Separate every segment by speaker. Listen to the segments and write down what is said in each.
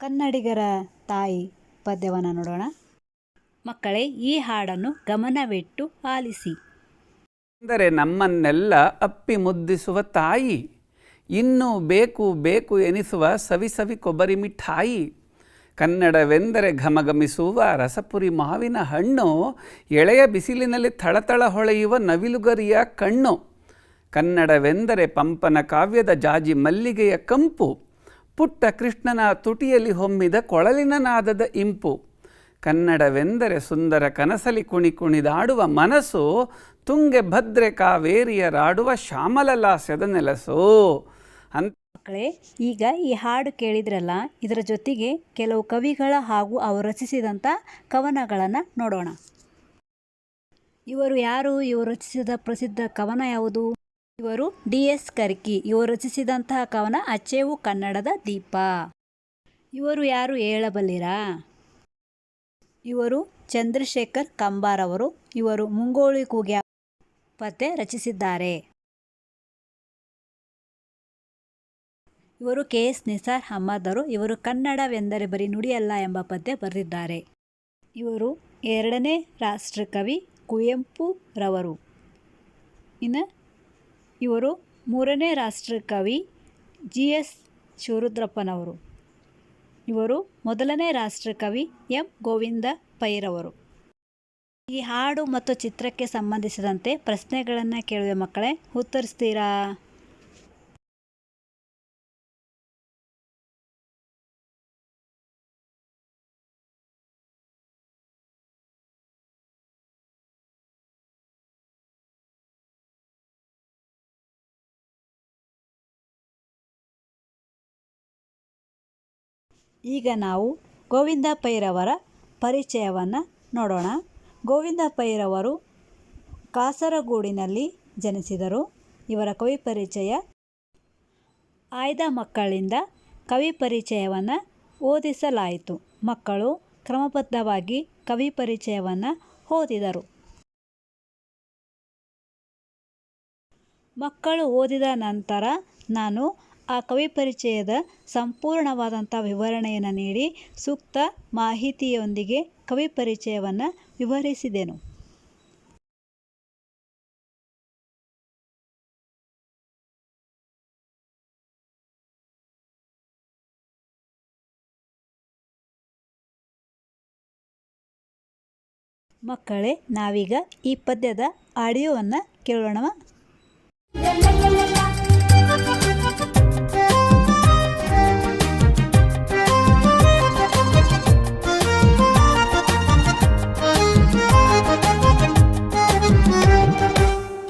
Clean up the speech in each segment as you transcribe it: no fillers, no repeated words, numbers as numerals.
Speaker 1: ಕನ್ನಡಿಗರ ತಾಯಿ ಪದ್ಯವನ್ನು ನೋಡೋಣ. ಮಕ್ಕಳೇ, ಈ ಹಾಡನ್ನು ಗಮನವಿಟ್ಟು ಆಲಿಸಿ.
Speaker 2: ಅಂದರೆ ನಮ್ಮನ್ನೆಲ್ಲ ಅಪ್ಪಿ ಮುದ್ದಿಸುವ ತಾಯಿ, ಇನ್ನೂ ಬೇಕು ಬೇಕು ಎನಿಸುವ ಸವಿ ಸವಿ ಕೊಬ್ಬರಿ ಮಿಠಾಯಿ, ಕನ್ನಡವೆಂದರೆ ಘಮಘಮಿಸುವ ರಸಪುರಿ ಮಾವಿನ ಹಣ್ಣು, ಎಳೆಯ ಬಿಸಿಲಿನಲ್ಲಿ ಥಳಥಳ ಹೊಳೆಯುವ ನವಿಲುಗರಿಯ ಕಣ್ಣು, ಕನ್ನಡವೆಂದರೆ ಪಂಪನ ಕಾವ್ಯದ ಜಾಜಿ ಮಲ್ಲಿಗೆಯ ಕಂಪು, ಪುಟ್ಟ ಕೃಷ್ಣನ ತುಟಿಯಲ್ಲಿ ಹೊಮ್ಮಿದ ಕೊಳಲಿನ ನಾದದ ಇಂಪು, ಕನ್ನಡವೆಂದರೆ ಸುಂದರ ಕನಸಲಿ ಕುಣಿದಾಡುವ ಮನಸ್ಸು, ತುಂಗೆ ಭದ್ರೆ ಕಾವೇರಿಯರಾಡುವ ಶ್ಯಾಮಲ ಲಾಸ್ಯದ ನೆಲಸು ಅಂತ.
Speaker 1: ಮಕ್ಕಳೇ, ಈಗ ಈ ಹಾಡು ಕೇಳಿದ್ರಲ್ಲ, ಇದರ ಜೊತೆಗೆ ಕೆಲವು ಕವಿಗಳ ಹಾಗೂ ಅವರು ರಚಿಸಿದಂಥ ಕವನಗಳನ್ನು ನೋಡೋಣ. ಇವರು ಯಾರು? ಇವರು ರಚಿಸಿದ ಪ್ರಸಿದ್ಧ ಕವನ ಯಾವುದು? ಇವರು DS ಕರ್ಕಿ. ಇವರು ರಚಿಸಿದಂತಹ ಕವನ ಅಚ್ಚೇವು ಕನ್ನಡದ ದೀಪ. ಇವರು ಯಾರು ಹೇಳಬಲ್ಲಿರಾ? ಇವರು ಚಂದ್ರಶೇಖರ್ ಕಂಬಾರ್ ಅವರು. ಇವರು ಮುಂಗೋಳಿ ಕೂಗ್ಯ ಪದ್ಯ ರಚಿಸಿದ್ದಾರೆ. ಇವರು KS ನಿಸಾರ್ ಅಹಮದ್ ಅವರು. ಇವರು ಕನ್ನಡವೆಂದರೆ ಬರೀ ನುಡಿಯಲ್ಲ ಎಂಬ ಪದ್ಯ ಬರೆದಿದ್ದಾರೆ. ಇವರು 2ನೇ ರಾಷ್ಟ್ರಕವಿ ಕುವೆಂಪು ರವರು. ಇನ್ನು ಇವರು 3ನೇ ರಾಷ್ಟ್ರಕವಿ GS ಶಿವರುದ್ರಪ್ಪನವರು. ಇವರು 1ನೇ ರಾಷ್ಟ್ರಕವಿ M ಗೋವಿಂದ ಪೈರವರು. ಈ ಹಾಡು ಮತ್ತು ಚಿತ್ರಕ್ಕೆ ಸಂಬಂಧಿಸಿದಂತೆ ಪ್ರಶ್ನೆಗಳನ್ನು ಕೇಳುವೆ ಮಕ್ಕಳೇ, ಉತ್ತರಿಸ್ತೀರಾ? ಈಗ ನಾವು ಗೋವಿಂದ ಪೈರವರ ಪರಿಚಯವನ್ನು ನೋಡೋಣ. ಗೋವಿಂದ ಪೈರವರು ಕಾಸರಗೋಡಿನಲ್ಲಿ ಜನಿಸಿದರು. ಇವರ ಕವಿ ಪರಿಚಯ: ಆಯ್ದ ಮಕ್ಕಳಿಂದ ಕವಿ ಪರಿಚಯವನ್ನು ಓದಿಸಲಾಯಿತು. ಮಕ್ಕಳು ಕ್ರಮಬದ್ಧವಾಗಿ ಕವಿ ಪರಿಚಯವನ್ನು ಓದಿದರು. ಮಕ್ಕಳು ಓದಿದ ನಂತರ ನಾನು ಆ ಕವಿ ಪರಿಚಯದ ಸಂಪೂರ್ಣವಾದಂಥ ವಿವರಣೆಯನ್ನು ನೀಡಿ ಸೂಕ್ತ ಮಾಹಿತಿಯೊಂದಿಗೆ ಕವಿ ಪರಿಚಯವನ್ನು ವಿವರಿಸಿದೆನು. ಮಕ್ಕಳೇ, ನಾವೀಗ ಈ ಪದ್ಯದ ಆಡಿಯೋವನ್ನು ಕೇಳೋಣ.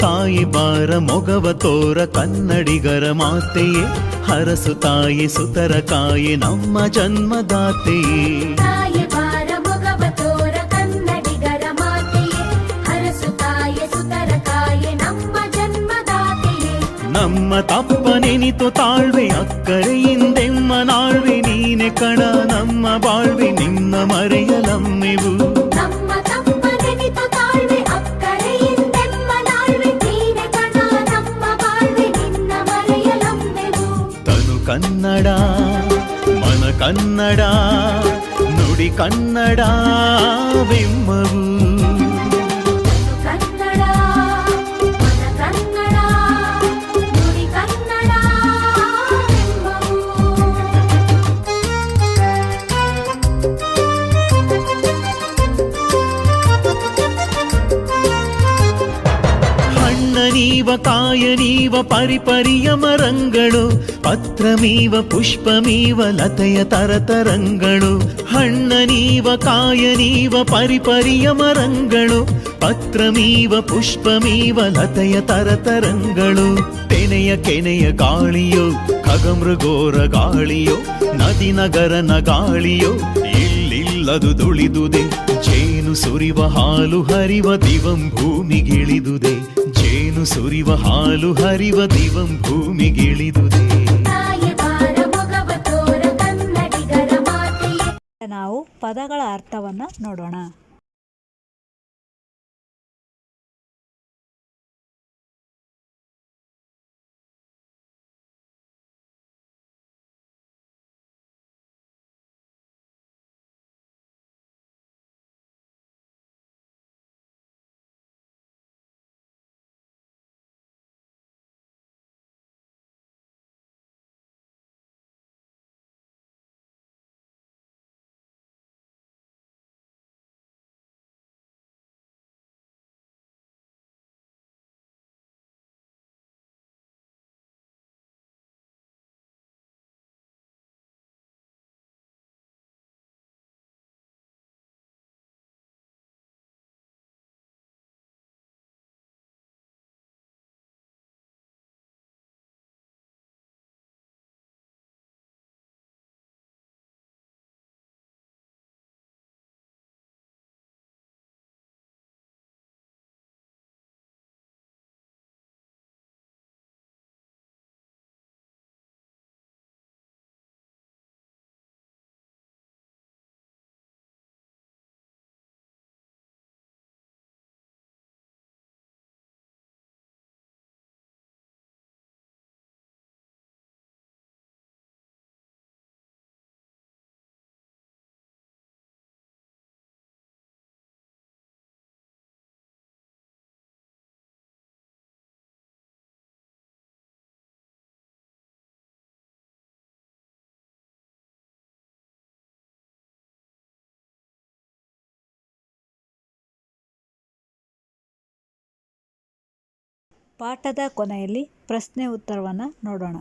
Speaker 3: ತಾಯಿ ಬಾರ ಮೊಗವ ತೋರ ಕನ್ನಡಿಗರ ಮಾತೆಯೇ, ಹರಸು ತಾಯಿ ಸುತರ ಕಾಯಿ ನಮ್ಮ ಜನ್ಮದಾತೆಯೇ.
Speaker 4: ತಾಯಿ ಬಾರ ಮೊಗವ ತೋರ ಕನ್ನಡಿಗರ ಮಾತೆಯೇ, ಹರಸು ತಾಯಿ ಸುತರ ಕಾಯಿ ನಮ್ಮ ಜನ್ಮದಾತೆಯೇ.
Speaker 3: ನಮ್ಮ ತಪ್ಪ ನೆನಿತು ತಾಳ್ವೆ ಅಕ್ಕರೆಯಿಂದೆಮ್ಮ ನಾಳ್ವೆ, ನೀನೆ ಕಣ ನಮ್ಮ ಬಾಳ್ವೆ ನಿನ್ನ ಮರೆಯಲಮ್ಮೆವು. ಕನ್ನಡ ಮನ ಕನ್ನಡ ನುಡಿ ಕನ್ನಡ ಬೆಮ್ಮವು.
Speaker 4: ಕನ್ನಡ ಮನ ಕನ್ನಡ ನುಡಿ ಕನ್ನಡ ಬೆಮ್ಮವು.
Speaker 3: ಹಣ್ಣನೀವ ಕಾಯನೀವ ಪರಿಪರಿಯ ಮರಂಗಳು, ಪತ್ರಮೀವ ಪುಷ್ಪಮೀವ ಲತೆಯ ತರತರಂಗಳು. ಹಣ್ಣನೀವ ಕಾಯನೀವ ಪರಿಪರಿಯ ಮರಂಗಳು, ಪತ್ರಮೀವ ಪುಷ್ಪಮೀವ ಲತೆಯ ತರತರಂಗಳು. ತೆನೆಯ ಕೆನೆಯ ಗಾಳಿಯೋ ಖಗಮೃಗೋರ ಗಾಳಿಯೋ, ನದಿ ನಗರನ ಗಾಳಿಯೋ ಇಲ್ಲಿಲ್ಲದು ದುಳಿದುದೆ. ಜೇನು ಸುರಿವ ಹಾಲು ಹರಿವ ದಿವಂ ಭೂಮಿಗಿಳಿದುದೆ. ಜೇನು ಸುರಿವ ಹಾಲು ಹರಿವ ದಿವಂ ಭೂಮಿಗಿಳಿದುದೆ.
Speaker 1: ನಾವು ಪದಗಳ ಅರ್ಥವನ್ನು ನೋಡೋಣ. ಪಾಠದ ಕೊನೆಯಲ್ಲಿ ಪ್ರಶ್ನೆ ಉತ್ತರವನ್ನು ನೋಡೋಣ.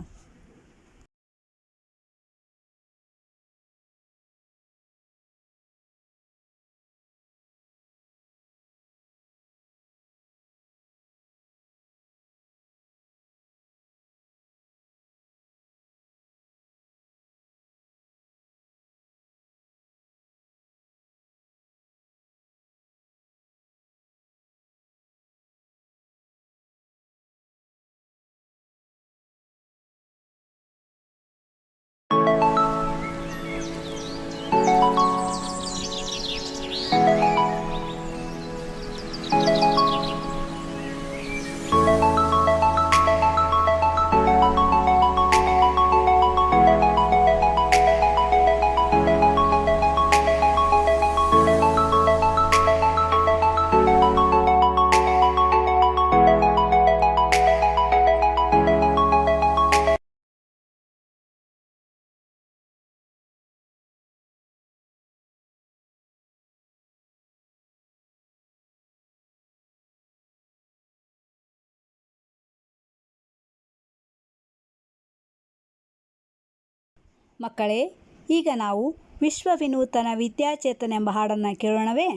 Speaker 1: ಮಕ್ಕಳೇ, ಈಗ ನಾವು ವಿಶ್ವ ವಿನೂತನ ವಿದ್ಯಾಚೇತನ ಎಂಬ ಹಾಡನ್ನು ಕೇಳೋಣವೇ?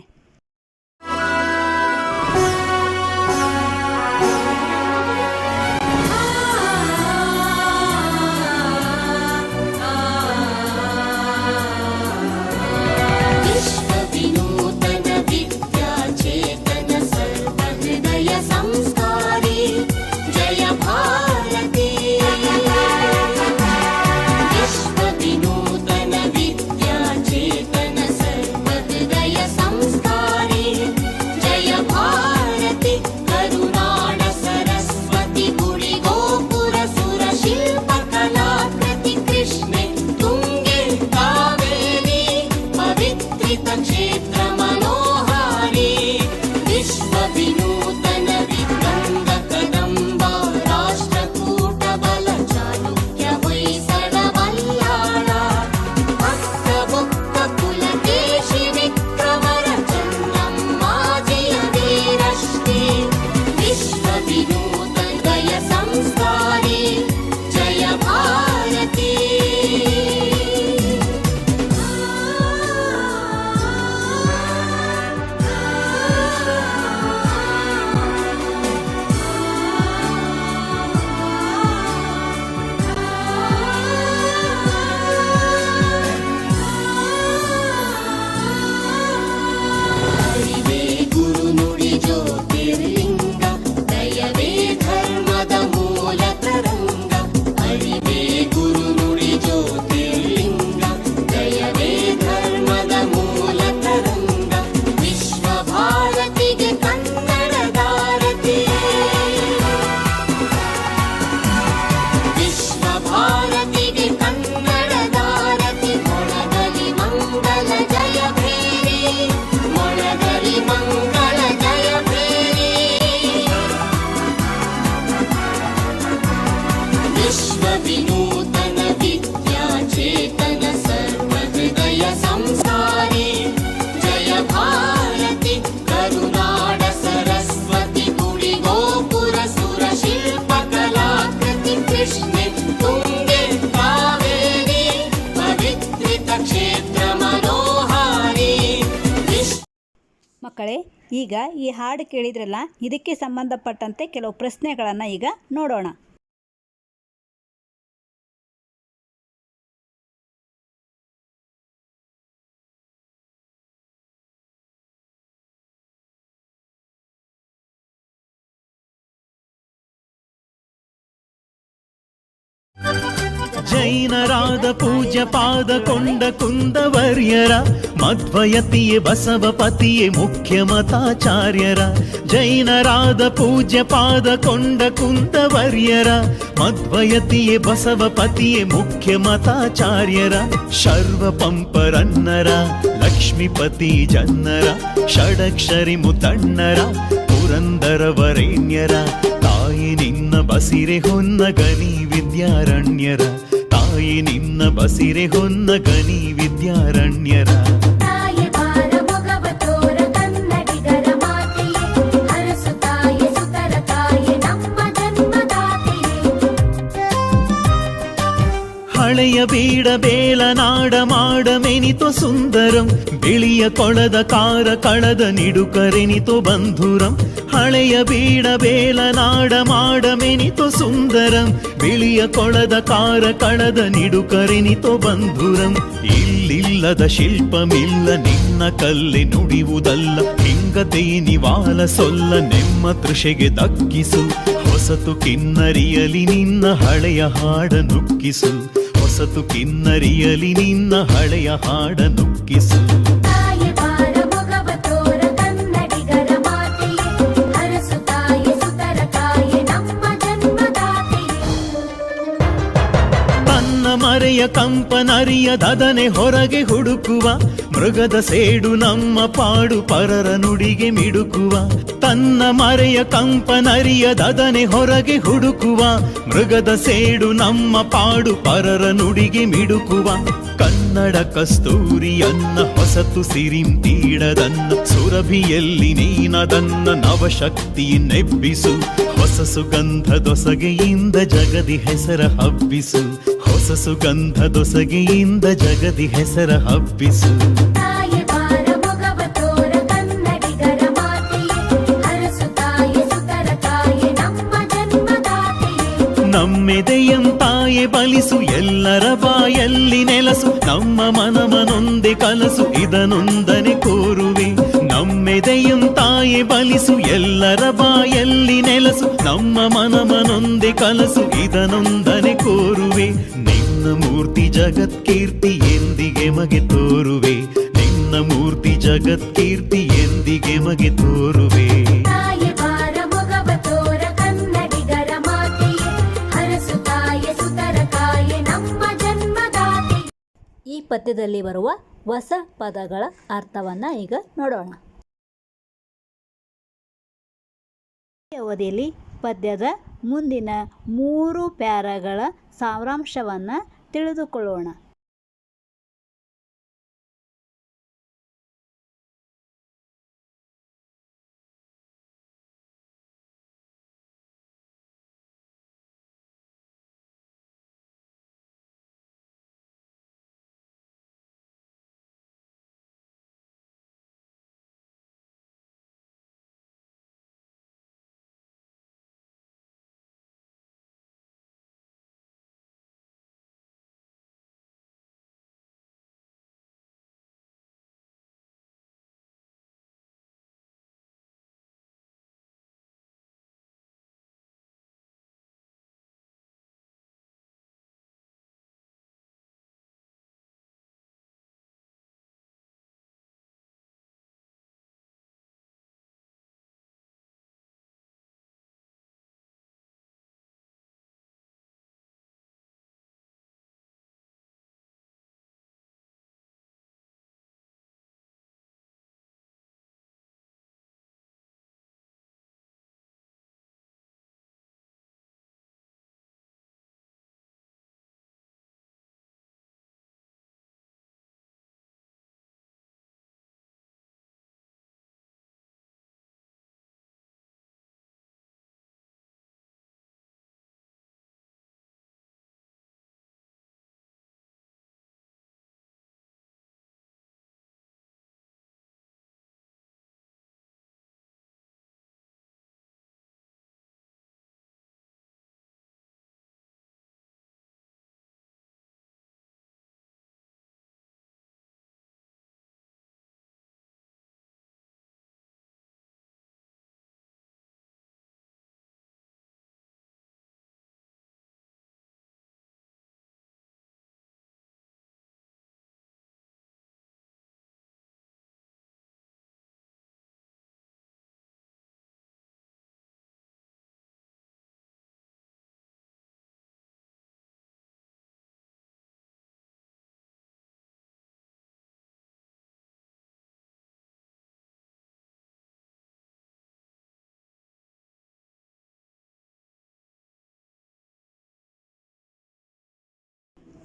Speaker 1: ಮಕ್ಕಳೇ, ಈಗ ಈ ಹಾಡು ಕೇಳಿದ್ರಲ್ಲ, ಇದಕ್ಕೆ ಸಂಬಂಧಪಟ್ಟಂತೆ ಕೆಲವು ಪ್ರಶ್ನೆಗಳನ್ನು ಈಗ ನೋಡೋಣ.
Speaker 3: ಜೈನರಾದ ಪೂಜ್ಯ ಪಾದ ಕೊಂಡ ಕುಂದವರ್ಯರ ಮಧ್ವಯತಿಯೇ ಬಸವಪತಿಯೇ ಮುಖ್ಯ ಮತಾಚಾರ್ಯರ. ಜೈನರಾದ ಪೂಜ್ಯ ಪಾದ ಕೊಂಡ ಕುಂದವರ್ಯರ ಮಧ್ವಯತಿಯೇ ಬಸವಪತಿಯೇ ಮುಖ್ಯ ಮತಾಚಾರ್ಯರ. ಶರ್ವ ಪಂಪರನ್ನರ ಲಕ್ಷ್ಮೀಪತಿ ಜನ್ನರ ಷಡಕ್ಷರಿ ಮುತಣ್ಣರ ಪುರಂದರ ವರೇಣ್ಯರ. ತಾಯಿ ನಿನ್ನ ಬಸಿರೆ ಹೊನ್ನ ಗನಿ ವಿದ್ಯಾರಣ್ಯರ. ತಾಯಿ ನಿನ್ನ ಬಸಿರೆ ಹೊನ್ನ ಗನಿ ವಿದ್ಯಾರಣ್ಯರ.
Speaker 4: ತಾಯಿ ಬಾರ ಮೊಗವ ತೋರ ಕನ್ನಡಿಗರ ಮಾತೆಯೇ ಹರಸು ತಾಯಿ ಸುತರ ತಾಯಿ ನಮ್ಮ
Speaker 3: ಹಳೆಯ ಬೀಡ ಬೇಲ ನಾಡ ಮಾಡ ಮೆನಿತೋ ಸುಂದರಂ ಬಿಳಿಯ ಕೊಳದ ಕಾರ ಕಳದ ನಿಡುಕರೆನಿತೋ ಬಂಧುರಂ ಹಳೆಯ ಬೀಡ ಬೇಲ ನಾಡ ಮಾಡ ಮೆನಿತೋ ಸುಂದರಂ ಬಿಳಿಯ ಕೊಳದ ಕಾರ ಕಳದ ನಿಡುಕರೆನಿತೋ ಬಂಧುರಂ ಇಲ್ಲಿಲ್ಲದ ಶಿಲ್ಪಮಿಲ್ಲ ನಿನ್ನ ಕಲ್ಲೆ ನುಡಿಯುವುದಲ್ಲ ಹಿಂಗತೆ ನಿವಾಲ ಸೊಲ್ಲ ನೆಮ್ಮ ತೃಷೆಗೆ ದಕ್ಕಿಸು ಹೊಸತು ಕಿನ್ನರಿಯಲಿ ನಿನ್ನ ಹಳೆಯ ಹಾಡ ನುಕ್ಕಿಸು ಹೊಸತು ಕಿನ್ನರಿಯಲಿ ನಿನ್ನ ಹಳೆಯ ಹಾಡ ನುಕ್ಕಿಸು
Speaker 4: ತಾಯಿ ಬಾರ ಮೊಗವ ತೋರ ಕನ್ನಡಿಗರ ಮಾತೆಯೇ ಹರಸು ತಾಯಿ ಸುತರ ಕಾಯೆ ನಮ್ಮ ಜನ್ಮದಾತೆಯೇ
Speaker 3: ತನ್ನ ಮರೆಯ ಕಂಪನರಿಯದನೆ ಹೊರಗೆ ಹುಡುಕುವ ಮೃಗದ ಸೇಡು ನಮ್ಮ ಪಾಡು ಪರರ ನುಡಿಗೆ ಮಿಡುಕುವ ತನ್ನ ಮರೆಯ ಕಂಪನರಿಯದನೆ ಹೊರಗೆ ಹುಡುಕುವ ಮೃಗದ ಸೇಡು ನಮ್ಮ ಪಾಡು ಪರರ ನುಡಿಗೆ ಮಿಡುಕುವ ಕನ್ನಡ ಕಸ್ತೂರಿಯನ್ನ ಹೊಸತು ಸಿರಿಂತೀಡದನ್ನ ಸುರಭಿಯಲ್ಲಿ ನೀನದನ್ನ ನವಶಕ್ತಿ ನೆಬ್ಬಿಸು ಹೊಸ ಸುಗಂಧ ದೊಸಗೆಯಿಂದ ಜಗದಿ ಹೆಸರ ಹಬ್ಬಿಸು ಹೊಸ ಸುಗಂಧ ದೊಸಗೆಯಿಂದ ಜಗದಿ ಹೆಸರ ಹಬ್ಬಿಸು
Speaker 4: ತಾಯಿ ಬಾರ ಮೊಗವ ತೋರ ಕನ್ನಡಿಗರ ಮಾತೆಯೇ ಹರಸು ತಾಯಿ ಸುತರ ಕಾಯೆ ನಮ್ಮ ಜನ್ಮದಾತೆಯೇ
Speaker 3: ನಮ್ಮೆದೆಯಂ ತಾಯೆ ಬಲಿಸು ಎಲ್ಲರ ಬಾಯಲ್ಲಿ ನೆಲಸು ನಮ್ಮ ಮನಮನೊಂದೆ ಕಲಸು ಇದನೊಂದನೆ ಕೋರುವೆ ನಮ್ಮೆದೆಯಂ ತಾಯೆ ಬಲಿಸು ಎಲ್ಲರ ಬಾಯಲ್ಲಿ ನೆಲಸು ನಮ್ಮ ಮನಮನೊಂದೆ ಕಲಸು ಇದನೊಂದನೆ ಕೋರುವೆ ನಿನ್ನ ಮೂರ್ತಿ ಜಗತ್ಕೀರ್ತಿ ಎಂದಿಗೆ ಮಗೆ ತೋರುವೆ ನಿನ್ನ ಮೂರ್ತಿ ಜಗತ್ಕೀರ್ತಿ ಎಂದಿಗೆ ಮಗೆ ತೋರುವೆ
Speaker 4: ತಾಯಿ ಬಾರ ಮೊಗವ ತೋರ ಕನ್ನಡಿಗರ ಮಾತೆಯೇ ಹರಸು ತಾಯಿ ಸುತರ ಕಾಯೆ ನಮ್ಮ ಜನ್ಮದಾತೆ
Speaker 1: ಈ ಪದ್ಯದಲ್ಲಿ ಬರುವ ಹೊಸ ಪದಗಳ ಅರ್ಥವನ್ನು ಈಗ ನೋಡೋಣ. ಈ ಅವಧಿಯಲ್ಲಿ ಪದ್ಯದ ಮುಂದಿನ 3 ಪ್ಯಾರಾಗಳ ಸಾರಾಂಶವನ್ನು ತಿಳಿದುಕೊಳ್ಳೋಣ.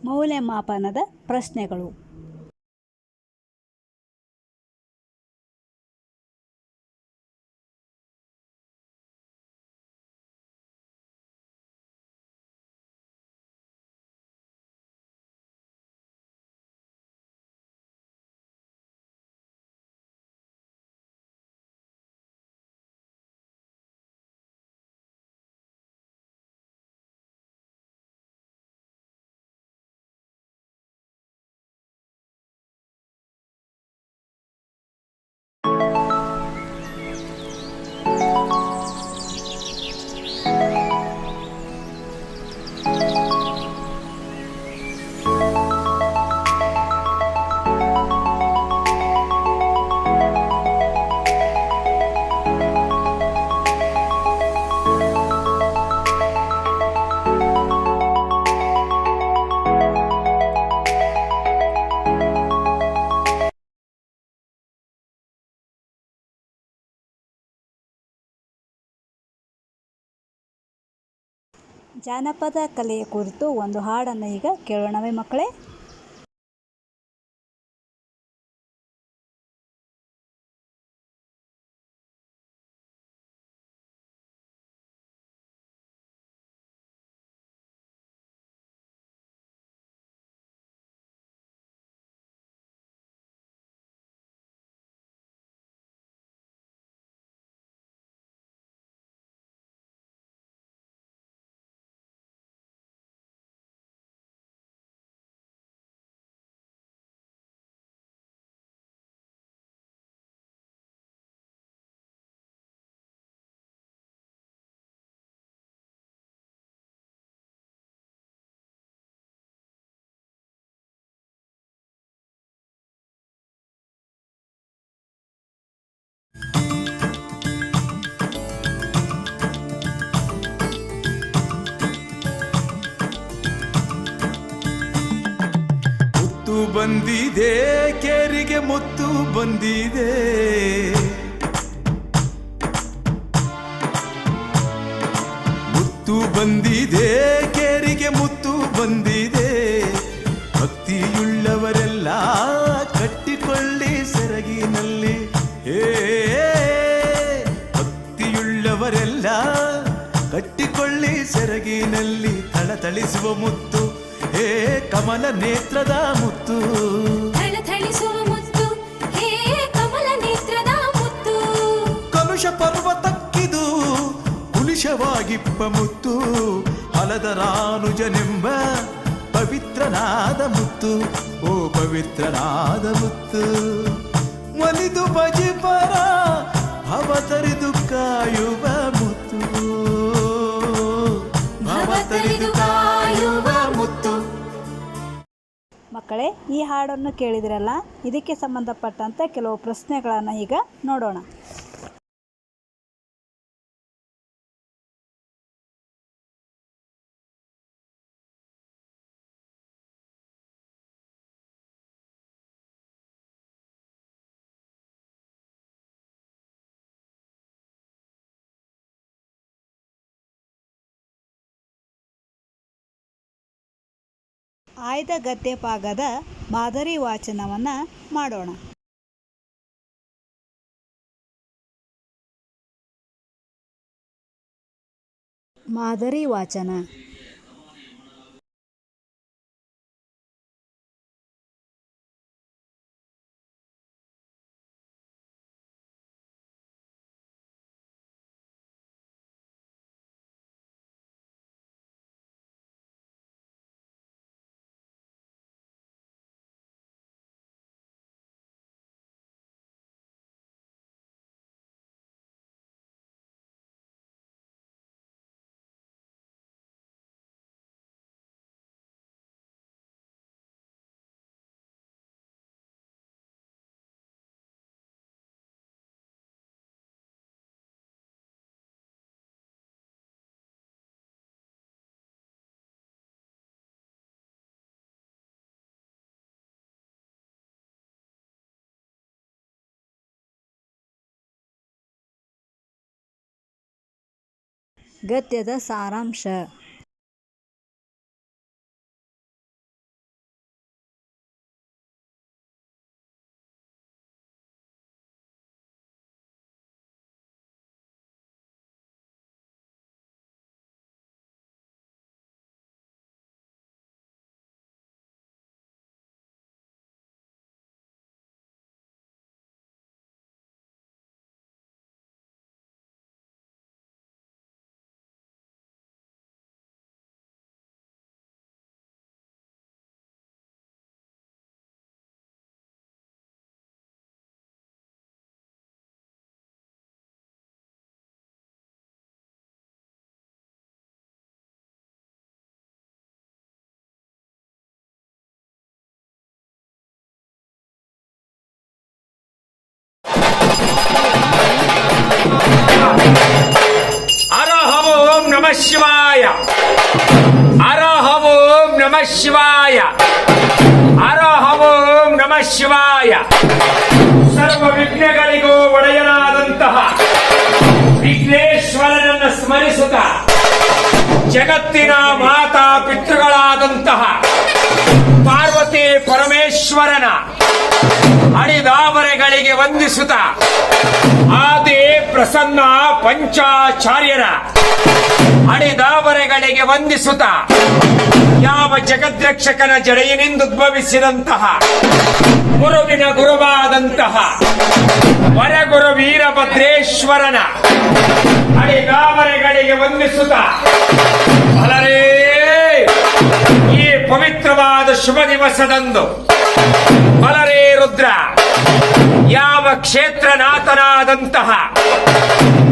Speaker 1: ಮೌಲ್ಯಮಾಪನದ ಪ್ರಶ್ನೆಗಳು. ಜಾನಪದ ಕಲೆಯ ಕುರಿತು ಒಂದು ಹಾಡನ್ನು ಈಗ ಕೇಳೋಣವೇ ಮಕ್ಕಳೇ?
Speaker 5: ಮುತ್ತು ಬಂದಿದೆ ಕೇರಿಗೆ, ಮುತ್ತು ಬಂದಿದೆ, ಮುತ್ತು ಬಂದಿದೆ ಕೇರಿಗೆ, ಮುತ್ತು ಬಂದಿದೆ. ಭಕ್ತಿಯುಳ್ಳವರೆಲ್ಲ ಕಟ್ಟಿಕೊಳ್ಳಿ ಸೆರಗಿನಲ್ಲಿ, ಭಕ್ತಿಯುಳ್ಳವರೆಲ್ಲ ಕಟ್ಟಿಕೊಳ್ಳಿ ಸೆರಗಿನಲ್ಲಿ. ಥಳಥಳಿಸುವ ಮುತ್ತು, ಕಮಲ ನೇತ್ರದ ಮುತ್ತು,
Speaker 4: ಥಳಥಳಿಸುವ ಮುತ್ತು, ಹೇ ಕಮಲ ನೇತ್ರದ ಮುತ್ತು.
Speaker 5: ಕಲುಷ ಪರ್ವತಕ್ಕಿದು ಕುಲಿಶವಾಗಿಪ್ಪ ಮುತ್ತು, ಹಲದರಾನುಜನೆಂಬ ಪವಿತ್ರನಾದ ಮುತ್ತು, ಓ ಪವಿತ್ರನಾದ ಮುತ್ತು. ಒಲಿದು ಭಜಿಪರ ಭವತರಿದು ಕಾಯುವ ಮುತ್ತು, ಭವತರಿದು ಕಾಯುವ ಮುತ್ತು.
Speaker 1: ಮಕ್ಕಳೇ, ಈ ಹಾಡನ್ನು ಕೇಳಿದಿರಲ್ಲ, ಇದಕ್ಕೆ ಸಂಬಂಧಪಟ್ಟಂತೆ ಕೆಲವು ಪ್ರಶ್ನೆಗಳನ್ನು ಈಗ ನೋಡೋಣ. ಆಯ್ದ ಗದ್ಯ ಭಾಗದ ಮಾದರಿ ವಾಚನವನ್ನು ಮಾಡೋಣ. ಮಾದರಿ ವಾಚನ. ಗದ್ಯದ ಸಾರಾಂಶ.
Speaker 6: ನಮಃ ಶಿವಾಯ. ಹರಃ ಓಂ ನಮಃ ಶಿವಾಯ. ಹರಃ ಓಂ ನಮಃ ಶಿವಾಯ. ಸರ್ವ ವಿಘ್ನಗಳಿಗೂ ಒಡೆಯನಾದಂತಹ ವಿಘ್ನೇಶ್ವರನನ್ನು ಸ್ಮರಿಸುತ್ತಾ ಜಗತ್ತಿನ ಮಾತಾ ಪಿತೃಗಳಾದಂತಹ ಪಾರ್ವತಿ ಪರಮೇಶ್ವರನ ಅಡಿದಾವರೆಗಳಿಗೆ ವಂದಿಸುತ್ತ ಆದಿ ಪ್ರಸನ್ನ ಪಂಚಾಚಾರ್ಯರ ಅಡಿದಾವರೆಗಳಿಗೆ ವಂದಿಸುತ್ತ ಯಾವ ಜಗದ್ರಕ್ಷಕನ ಜಡೆಯಿನಿಂದ ಉದ್ಭವಿಸಿದಂತಹ ಗುರುವಿನ ಗುರುವಾದಂತಹ ವರಗುರು ವೀರಭದ್ರೇಶ್ವರನ ಅಡಿದಾವರೆಗಳಿಗೆ ವಂದಿಸುತ್ತ ಅಲರೇ ಈ ಪವಿತ್ರವಾದ ಶುಭ ದಿವಸದಂದು ಬಲರೇ ರುದ್ರ ಯಾವ ಕ್ಷೇತ್ರನಾಥನಾದಂತಹ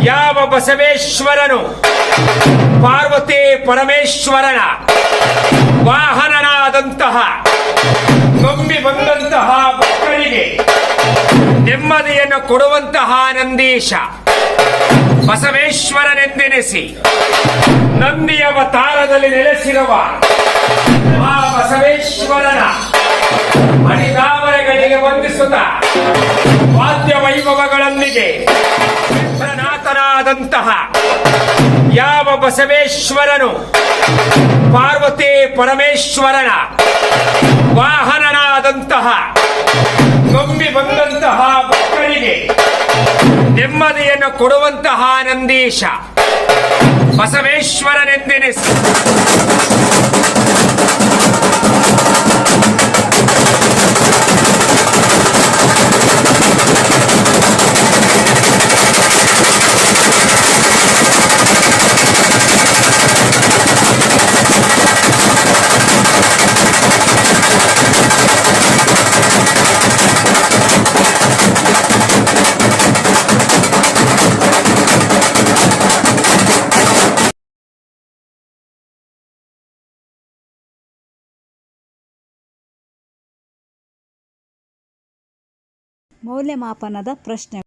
Speaker 6: ಯಾವ ಬಸವೇಶ್ವರನು ಪಾರ್ವತಿ ಪರಮೇಶ್ವರನ ವಾಹನನಾದಂತಹ ನಂಬಿ ಬಂದಂತಹ ಭಕ್ತರಿಗೆ ನೆಮ್ಮದಿಯನ್ನು ಕೊಡುವಂತಹ ನಂದೀಶ ಬಸವೇಶ್ವರನೆಂದೆನಿಸಿ ನಂದಿ ಅವತಾರದಲ್ಲಿ ನೆಲೆಸಿರುವ ಆ ಬಸವೇಶ್ವರನ ಅಡಿದಾವರೆಗಳಿಗೆ ವಂದಿಸುತ್ತ ವಾದ್ಯ ವೈಭವಗಳೊಂದಿಗೆ ನಾಥನಾದಂತಹ ಯಾವ ಬಸವೇಶ್ವರನು ಪಾರ್ವತಿ ಪರಮೇಶ್ವರನ ವಾಹನನಾದಂತಹ ನಂಬಿ ಬಂದಂತಹ ಭಕ್ತರಿಗೆ ನೆಮ್ಮದಿಯನ್ನು ಕೊಡುವಂತಹ ನಂದೀಶ ಬಸವೇಶ್ವರನೆಂದೆನಿಸಿ
Speaker 1: ಮೌಲ್ಯಮಾಪನದ ಪ್ರಶ್ನೆ.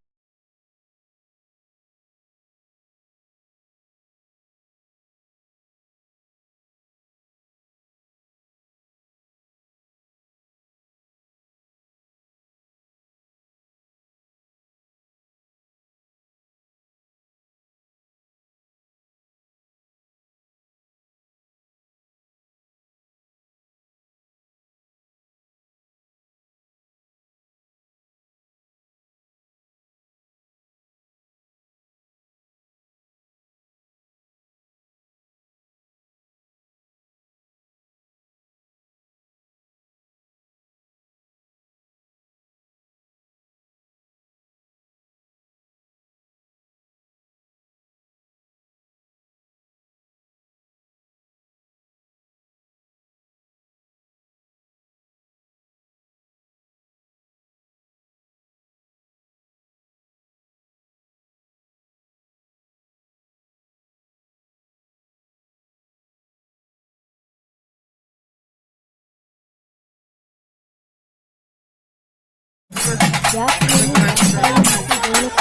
Speaker 1: ಯಾಕೆ ನೀವು ಸಂಪ್ರದಾಯ ಮತ್ತು ಗೌರವ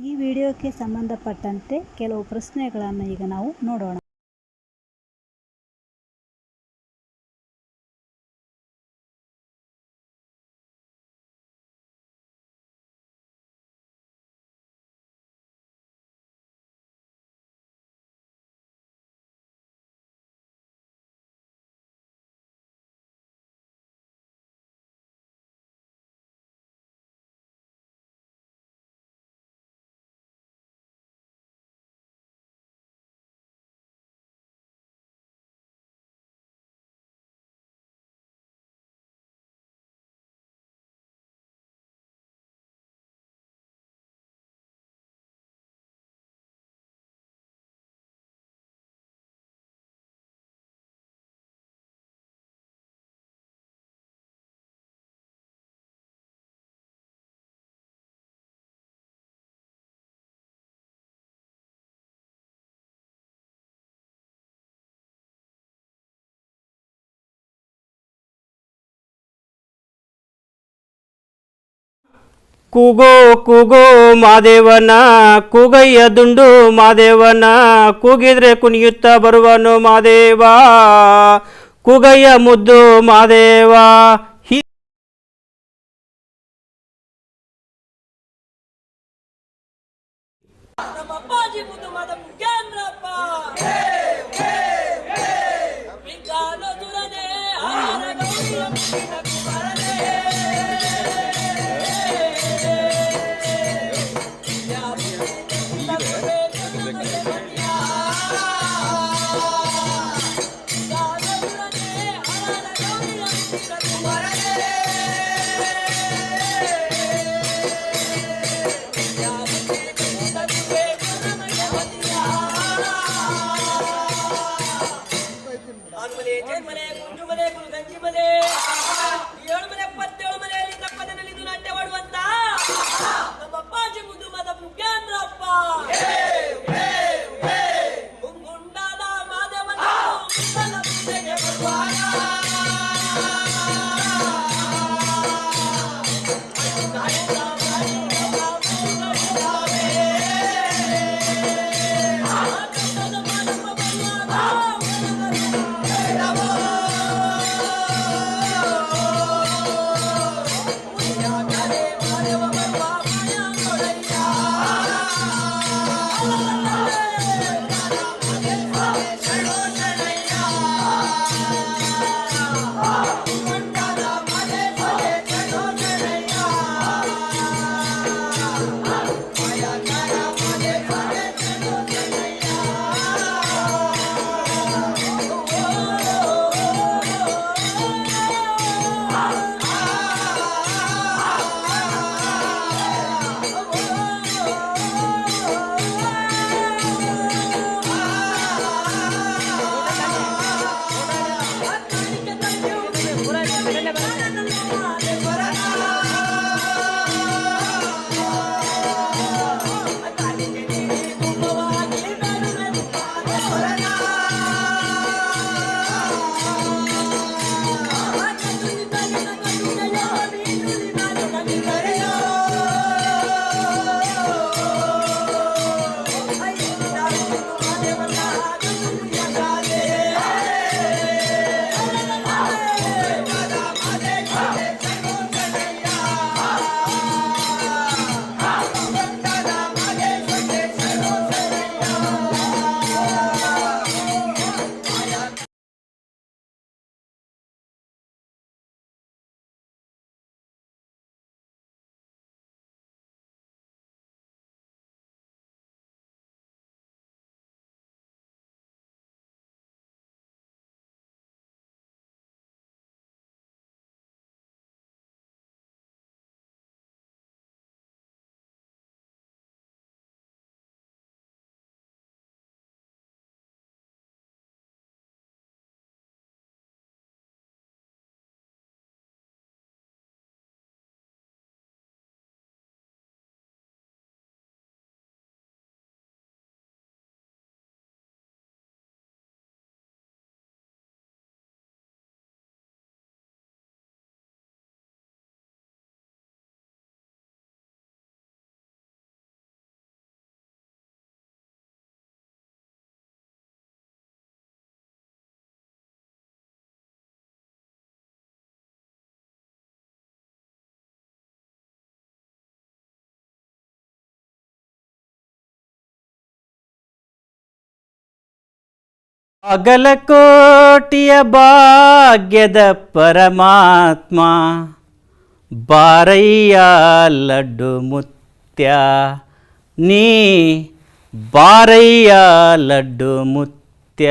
Speaker 1: ಈ ವಿಡಿಯೋಕ್ಕೆ ಸಂಬಂಧಪಟ್ಟಂತೆ ಕೆಲವು ಪ್ರಶ್ನೆಗಳನ್ನು ಈಗ ನಾವು ನೋಡೋಣ.
Speaker 7: ಕೂಗೋ ಕೂಗೋ ಮಾದೇವನ ಕೂಗಯ್ಯ ದುಂಡು ಮಾದೇವನ ಕೂಗಿದ್ರೆ ಕುಣಿಯುತ್ತಾ ಬರುವನು ಮಾದೇವ ಕೂಗಯ್ಯ ಮುದ್ದು ಮಾದೇವ. ಅಗಲಕೋಟಿಯ ಭಾಗ್ಯದ ಪರಮಾತ್ಮ ಬಾರಯ್ಯ ಲಡ್ಡು ಮುತ್ಯ ನೀ ಬಾರಯ್ಯ ಲಡ್ಡು ಮುತ್ಯ.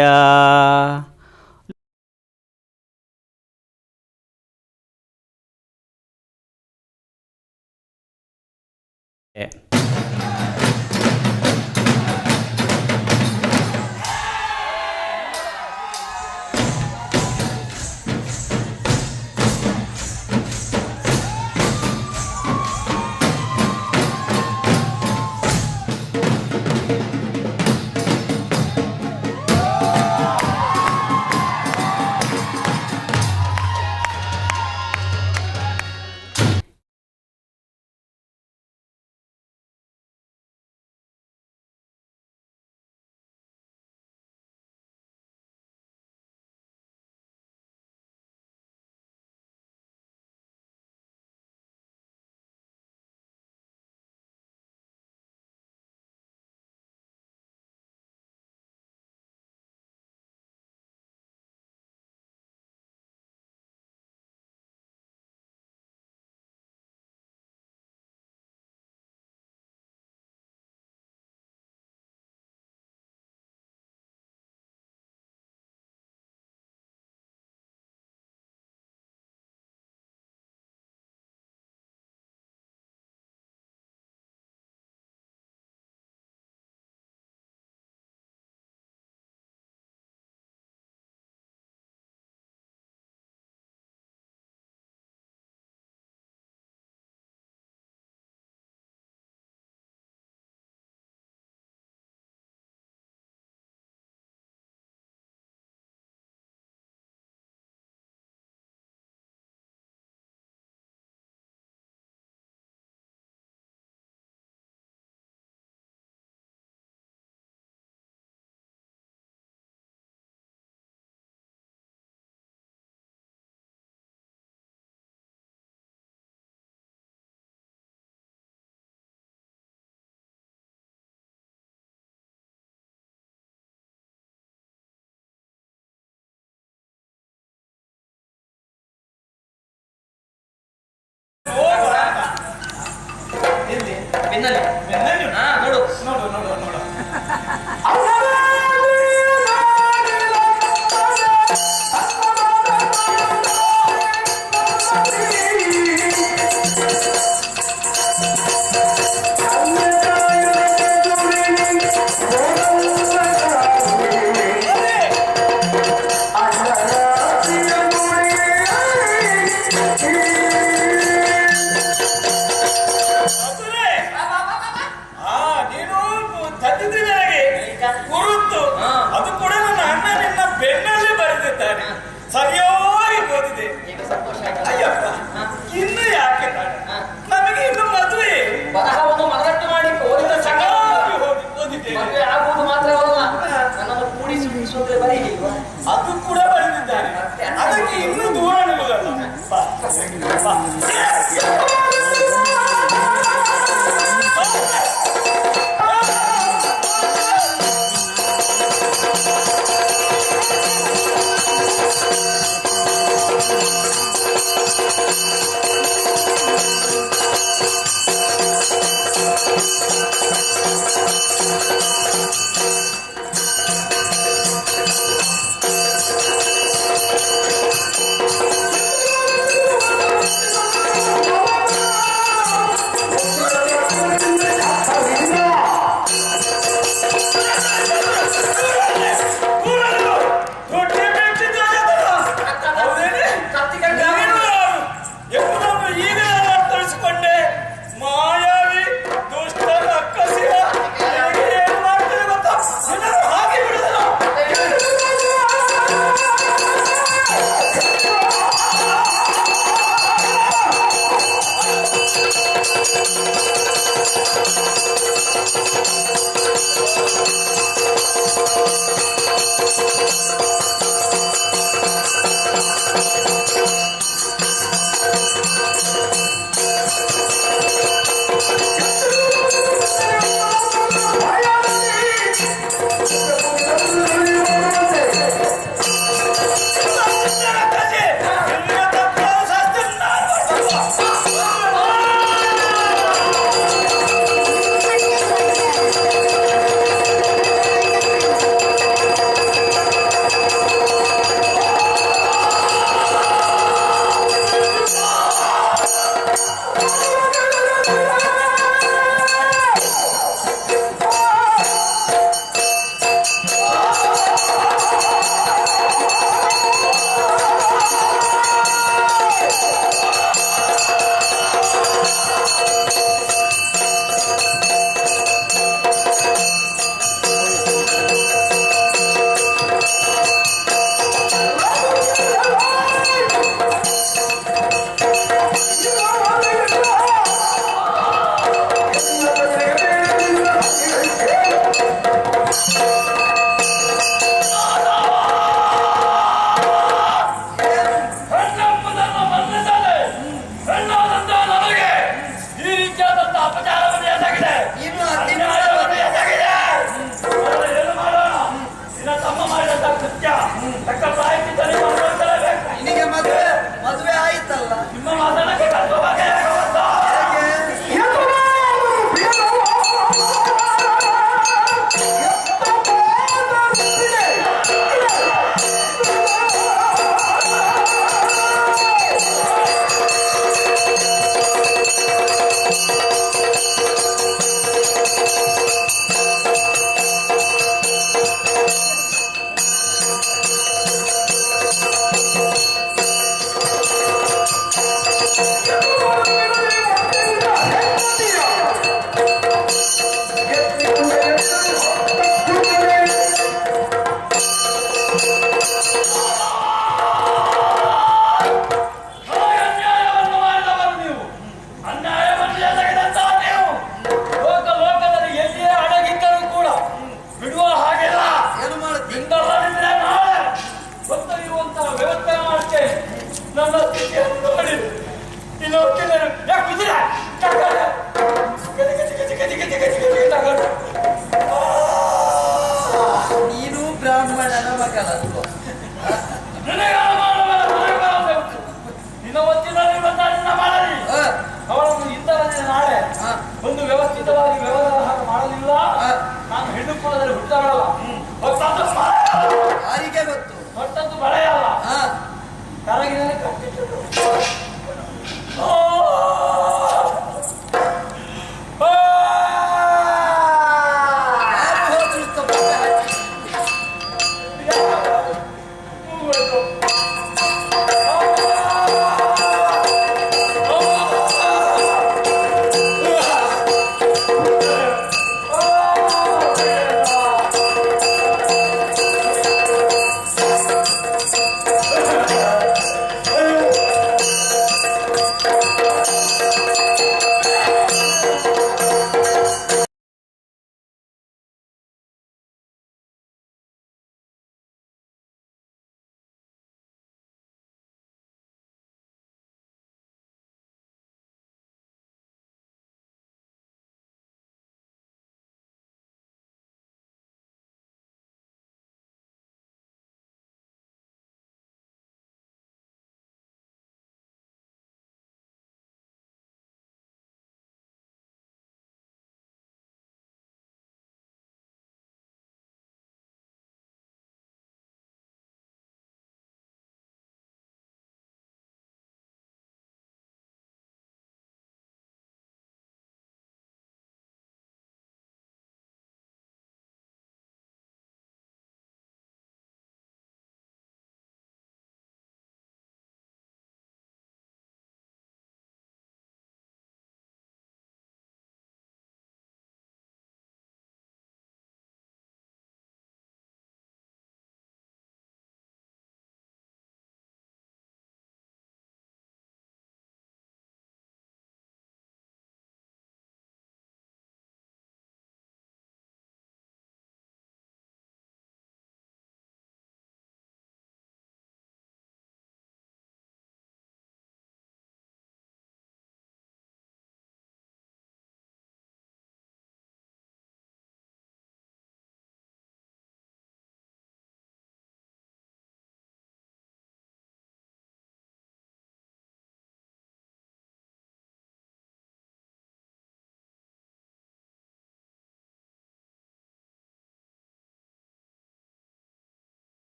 Speaker 6: ಅದಕ್ಕೆ ಇನ್ನೂ ದೂರ ನಿಲ್ಲುವುದಲ್ಲ. ಬಾ, ಬಾ.
Speaker 8: ನೀನು ಬ್ರಾಹ್ಮಣನ ಮಗನ
Speaker 6: ಅವಳನ್ನು ಇಂತಹ ನಾಳೆ ಒಂದು ವ್ಯವಸ್ಥಿತವಾಗಿ ವ್ಯವಹಾರ ಮಾಡಲಿಲ್ಲ. ನಾನು ಹೆಣ್ಣು ಕುಲದಲ್ಲಿ ಹುಟ್ಟವಳಲ್ಲ,
Speaker 8: ಯಾರಿಗೆ ಗೊತ್ತು
Speaker 6: ಹೊಟ್ಟದ್ದು ಬಳೆಯಲ್ಲ, ಕರಗಿನಲ್ಲಿ ಕಟ್ಟಿಟ್ಟು